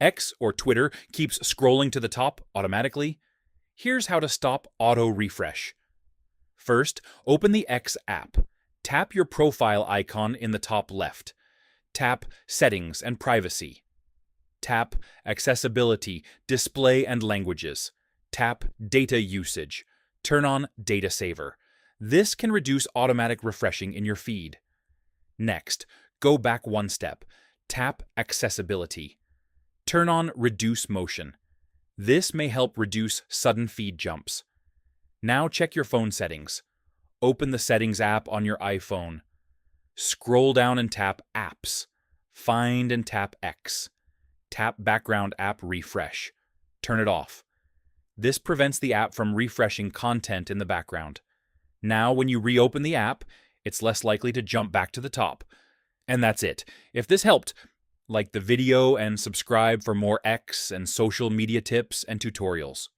X or Twitter keeps scrolling to the top automatically. Here's how to stop auto refresh. First, open the X app. Tap your profile icon in the top left. Tap Settings and Privacy. Tap Accessibility, Display and Languages. Tap Data Usage. Turn on Data Saver. This can reduce automatic refreshing in your feed. Next, go back one step. Tap Accessibility. Turn on Reduce Motion. This may help reduce sudden feed jumps. Now check your phone settings. Open the Settings app on your iPhone. Scroll down and tap Apps. Find and tap X. Tap Background App Refresh. Turn it off. This prevents the app from refreshing content in the background. Now, when you reopen the app, it's less likely to jump back to the top. And that's it. If this helped, like the video and subscribe for more X and social media tips and tutorials.